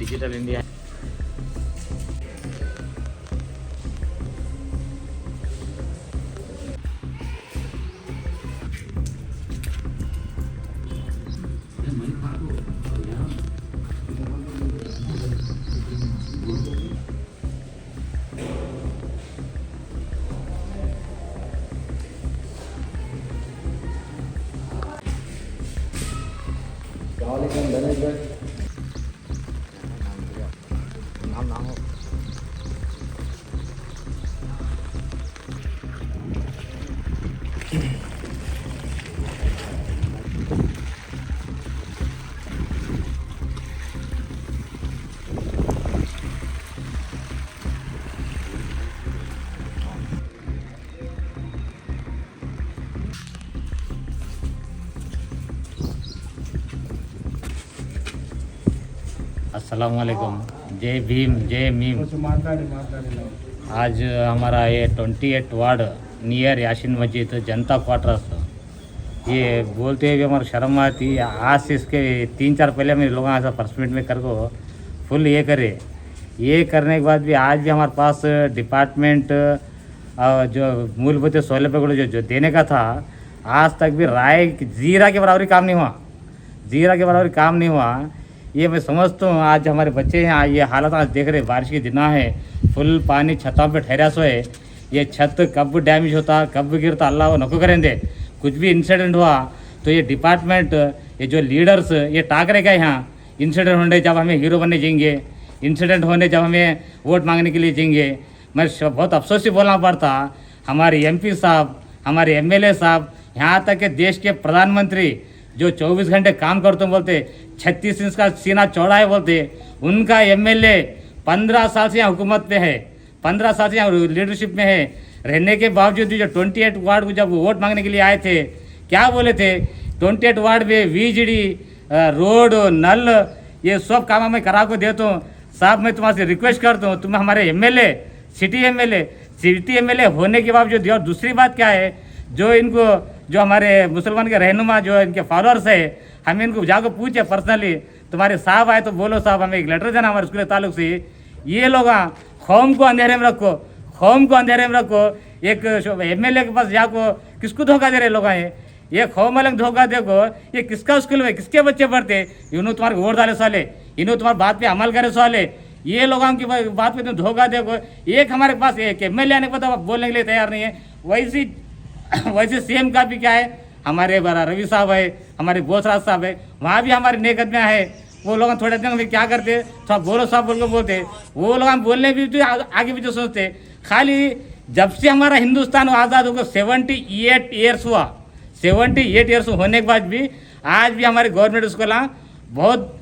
Digital India. नाम हो अस्सलाम वालेकुम। जय भीम जय मीम। आज हमारा ये 28 वार्ड नियर यासिन मस्जिद जनता क्वार्टर्स, ये बोलते हुए हमारे शर्म आती। आज से इसके 3-4 पहले मेरे लोग ऐसा फर्स्ट मिनट में कर को फुल ये करे। ये करने के बाद भी आज भी हमारे पास डिपार्टमेंट जो मूलभूत सहूलियत को जो देने का था, आज तक भी राय जीरा के बराबरी काम नहीं हुआ, जीरा के बराबरी काम नहीं हुआ। ये मैं समझता हूँ आज हमारे बच्चे हैं, ये हालत आज देख रहे, बारिश की दिना है, फुल पानी छतों पे ठहरा सो है। ये छत कब डैमेज होता कब गिरता अल्लाह वो नको करेंगे। कुछ भी इंसिडेंट हुआ तो ये डिपार्टमेंट, ये जो लीडर्स ये टाक रहे का यहाँ इंसिडेंट होने जब हमें हीरो बनने जाएंगे, इंसिडेंट होने जब हमें वोट मांगने के लिए जाएंगे। मैं बहुत अफसोस से बोलना पड़ता, हमारे MP साहब, हमारे MLA साहब, यहाँ तक कि देश के प्रधानमंत्री जो 24 घंटे काम करते बोलते, 36 इंच का सीना चौड़ा है बोलते, उनका MLA 15 साल से यहाँ हुकूमत पे है, 15 साल से यहाँ लीडरशिप में है, रहने के बावजूद भी जो 28 वार्ड को जब वोट मांगने के लिए आए थे, क्या बोले थे? 28 वार्ड में VGD, रोड, नल, ये सब काम मैं करा को देता हूँ। साहब मैं तुम्हारे रिक्वेस्ट करता हूँ, तुम हमारे MLA, सिटी MLA होने के बावजूद। और दूसरी बात क्या है, जो इनको जो हमारे मुसलमान के रहनुमा जो इनके फॉलोअर्स है, हमें इनको जाकर पूछे पर्सनली, तुम्हारे साहब आए तो बोलो साहब हमें एक लेटर देना हमारे स्कूल ताल्लुक से। ये लोग कौम को अंधेरे में रखो, कौम को अंधेरे में रखो। एक MLA के पास जाको किसको धोखा दे रहे लोग हैं, ये कौम वाले धोखा देखो। ये किसका स्कूल में किसके बच्चे पढ़ते, इन्होंने तुम्हारे वोट डाले साले, इन्होंने तुम्हारी बात पे अमल करे साले, ये लोगों की बात पे तुम धोखा देखो। एक हमारे पास एक MLA आने को पता बोलने के लिए तैयार नहीं है। वैसे CM का भी क्या है, हमारे रवि साहब है, हमारे बोसराज साहब है, वहाँ भी हमारे नेक आदमी है। वो लोग थोड़े दिन में क्या करते, थोड़ा बोलो साहब बोल को बोलते, वो लोग हम बोलने भी तो आगे भी जो सोचते। खाली जब से हमारा हिंदुस्तान आज़ाद होकर 78 ईयर्स हुआ, 78 ईयर्स होने के बाद भी आज भी हमारे गवर्नमेंट स्कूल बहुत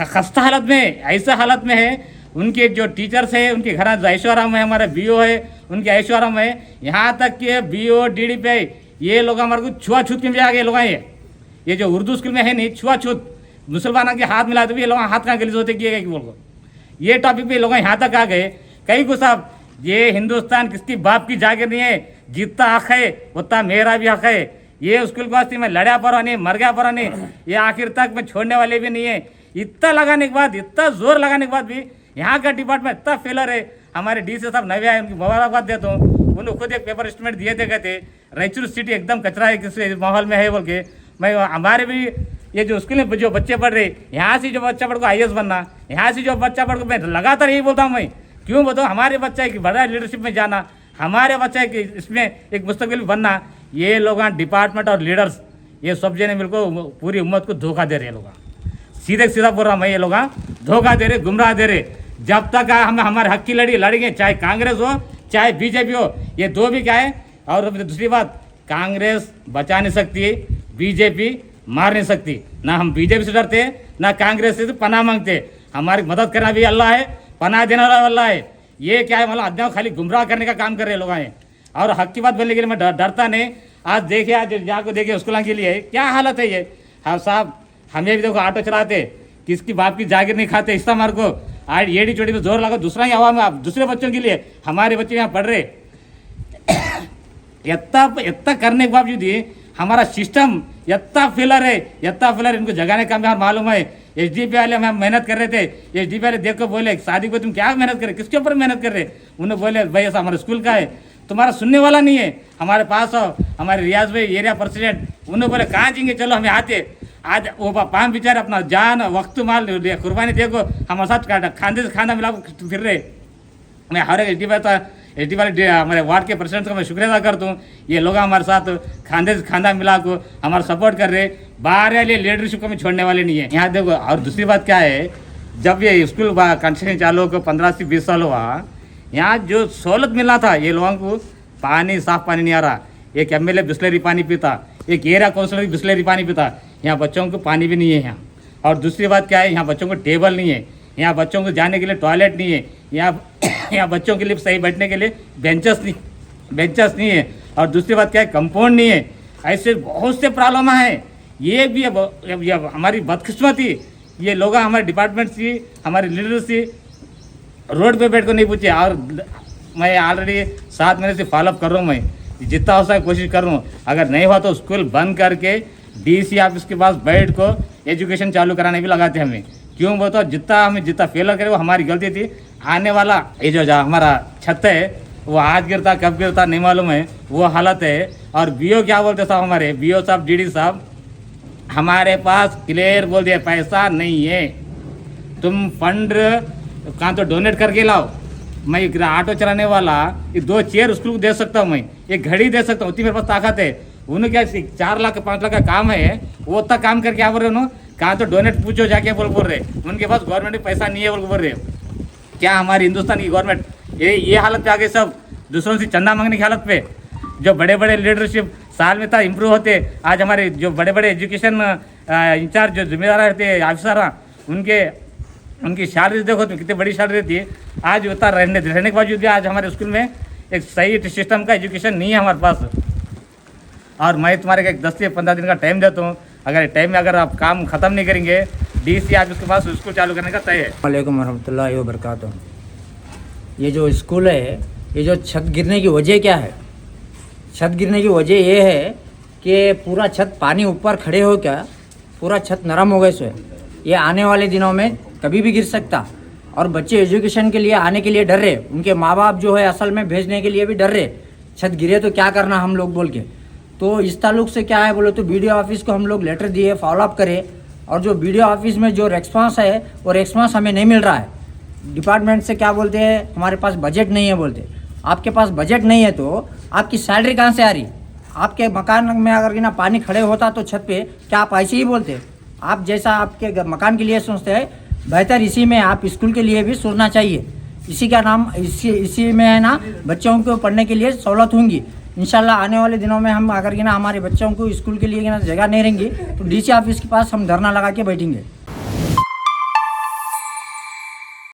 खस्ता हालत में, ऐसा हालत में है। उनके जो टीचर्स है उनके घर ऐशो आराम है, हमारा BO है उनके ऐशो आराम है। यहाँ तक कि BO DD पे ये लोग हमारे को छुआछूत के में आ गए लोग हैं। ये जो उर्दू स्कूल में है नहीं, छुआछूत मुसलमानों के हाथ मिलाते भी ये लोग हाथ कहाँ गलीज होते किए गए बोल को, ये टॉपिक पे लोग यहाँ तक आ गए। कई को साहब ये हिंदुस्तान किसकी बाप की जागीर नहीं है, जितना हक है उतना मेरा भी हक है। ये स्कूल को वास्ते मैं लड़ा पड़ा नहीं, मर गया पड़ा नहीं, ये आखिर तक मैं छोड़ने वाले भी नहीं है। इतना लगाने के बाद, इतना जोर लगाने के बाद भी यहाँ का डिपार्टमेंट इतना फेलर है। हमारे DC साहब नवे आए, उनकी मुबारकबाद देता हूँ। उन्होंने खुद एक पेपर स्टेटमेंट दिए थे, कहते रायचूर सिटी एकदम कचरा है किस माहौल में है बोल के। मैं हमारे भी ये जो स्कूल में जो बच्चे पढ़ रहे, यहाँ से जो बच्चा पढ़ को IAS बनना, यहाँ से जो बच्चा पढ़ को, मैं लगातार यही बोलता हूँ। मैं क्यों बताऊँ, हमारे बच्चा है कि बड़ा लीडरशिप में जाना, हमारे बच्चा है कि इसमें एक मुस्तकबिल बनना। ये लोग डिपार्टमेंट और लीडर्स ये सब जने मिलकर पूरी उम्मत को धोखा दे रहे लोग, सीधे सीधा बोल रहा हूँ मैं, ये लोग धोखा दे रहे, गुमराह दे रहे। जब तक हम हमारे हक की लड़ेंगे, चाहे कांग्रेस हो चाहे BJP हो, ये दो भी क्या है। और दूसरी बात, कांग्रेस बचा नहीं सकती, BJP मार नहीं सकती। ना हम BJP से डरते, ना कांग्रेस से पनाह मांगते। हमारी मदद करना भी अल्लाह है, पनाह देना वाला अल्लाह है। ये क्या है, मतलब अद्या खाली गुमराह करने का काम कर रहे लोग हैं। और हक की बात बोलने के लिए मैं डरता नहीं। आज देखिए, आज जहाँ को देखिए स्कूलों के लिए क्या हालत है ये। हाँ साहब, हमें भी देखो ऑटो चलाते, किसकी बाप की जागीर नहीं खाते, इस्ता मार को आज एड़ी चोटी पे जोर लगा दूसरा ही हवा में, आप दूसरे बच्चों के लिए, हमारे बच्चे यहाँ पढ़ रहे। इतना करने के बावजूद ही हमारा सिस्टम इतना फेलर है, इतना फेलर, इनको जगाने का हमें मालूम है। एसडीपी वाले हम मेहनत कर रहे थे, एसडीपी वाले देख को बोले शादी को तुम क्या मेहनत कर रहे, किसके ऊपर मेहनत कर रहे। उन्होंने बोले भाई ऐसा हमारे स्कूल का है, तुम्हारा सुनने वाला नहीं है। हमारे पास आओ, हमारे रियाज भाई एरिया प्रेसिडेंट, उन्होंने बोले कहाँ जाएंगे, चलो हमें आते। आज वो पाँच बेचारे अपना जान वक्त माल कुर्बानी देखो हमारे साथ खाने से खाना मिला फिर रहे। मैं हर एक एसडी वाले हमारे वार्ड के प्रेसिडेंट का मैं शुक्रिया अदा करता हूँ। ये लोग हमारे साथ खाने से खाना मिला को हमारा सपोर्ट कर रहे। बाहर वाले लीडरशिप को मैं छोड़ने वाले नहीं है। यहाँ देखो, और दूसरी बात क्या है, जब ये स्कूल कंस्ट्रक्शन चालू हो 15 से 20 साल हुआ, यहाँ जो सहूलत मिला था ये लोगों को, पानी साफ पानी नहीं आ रहा। एक एमएलए बिस्लरी पानी पीता, एक एरिया काउंसिलर बिस्लरी पानी पीता, यहाँ बच्चों को पानी भी नहीं है यहाँ। और दूसरी बात क्या है, यहाँ बच्चों को टेबल नहीं है, यहाँ बच्चों को जाने के लिए टॉयलेट नहीं है, यहाँ बच्चों के लिए सही बैठने के लिए बेंचेस नहीं है। और दूसरी बात क्या है, कंपाउंड नहीं है। ऐसे बहुत से प्रॉब्लम है। ये भी अब हमारी बदकिस्मती, ये लोग हमारे डिपार्टमेंट से, हमारे लीडर से रोड पे बैठ कर नहीं पूछे। और मैं ऑलरेडी 7 महीने से फॉलोअप कर रहा हूँ, मैं जितना हो सके कोशिश कर रहा हूँ। अगर नहीं हुआ तो स्कूल बंद करके डीसी ऑफिस के पास बैठ को एजुकेशन चालू कराने भी लगाते हमें। क्यों बोलते, जितना फेलर करे वो हमारी गलती थी। आने वाला ये जो हमारा छत है वो आज गिरता कब गिरता नहीं मालूम है, वो हालत है। और बीओ क्या बोलते साहब, हमारे बीओ साहब डीडी साहब, हमारे पास क्लियर बोल दिया पैसा नहीं है, तुम फंड कहाँ तो डोनेट करके लाओ। मैं एक ऑटो चलाने वाला ये 2 चेयर स्कूल को दे सकता हूँ, मैं एक घड़ी दे सकता हूँ, उतनी मेरे पास ताकत है। उन्हें क्या 4 लाख 5 लाख का काम है, वो उतना काम करके क्या बोल रहे हो, कहाँ तो डोनेट पूछो जाके बोल रहे। उनके पास गवर्नमेंट पैसा नहीं है बोल रहे। क्या हमारी हिंदुस्तान की गवर्नमेंट ये हालत पे आ गई, सब दूसरों से चंदा मांगने की हालत पे। जो बड़े बड़े लीडरशिप साल में था इम्प्रूव होते, आज हमारे जो बड़े बड़े एजुकेशन इंचार्ज जो जिम्मेदार रहते ऑफिसर, उनकी सैलरी देखो तो कितनी बड़ी सैलरी रहती है। आज उतना रहने के बावजूद भी आज हमारे स्कूल में एक सही सिस्टम का एजुकेशन नहीं है हमारे पास। और मैं तुम्हारे 10 से 15 दिन का टाइम देता हूँ। अगर टाइम में अगर आप काम ख़त्म नहीं करेंगे, डीसी ऑफिस के पास स्कूल चालू करने का तय है। वालेकुम रहमतुल्लाहि व बरकातुहू। ये जो स्कूल है, ये जो छत गिरने की वजह क्या है? छत गिरने की वजह ये है कि पूरा छत पानी ऊपर खड़े हो क्या पूरा छत नरम हो गए सो है। ये आने वाले दिनों में कभी भी गिर सकता। और बच्चे एजुकेशन के लिए आने के लिए डर रहे, उनके माँ बाप जो है असल में भेजने के लिए भी डर रहे, छत गिरे तो क्या करना हम लोग बोल के। तो इस ताल्लुक से क्या है बोले तो बीडीओ ऑफिस को हम लोग लेटर दिए, फॉलोअप करे। और जो बीडीओ ऑफिस में जो रेस्पॉन्स है वो रेस्पॉन्स हमें नहीं मिल रहा है। डिपार्टमेंट से क्या बोलते हैं, हमारे पास बजट नहीं है बोलते। आपके पास बजट नहीं है तो आपकी सैलरी कहाँ से आ रही? आपके मकान में अगर ना पानी खड़े होता तो छत पे, क्या आप ऐसे ही बोलते? आप जैसा आपके मकान के लिए सोचते हैं, बेहतर इसी में आप स्कूल के लिए भी सोचना चाहिए। इसी का नाम इसी में है ना, बच्चों को पढ़ने के लिए सहूलत होंगी। इंशाल्लाह आने वाले दिनों में हम अगर ना हमारे बच्चों को स्कूल के लिए ना जगह नहीं रहेंगी तो डीसी ऑफिस के पास हम धरना लगा के बैठेंगे।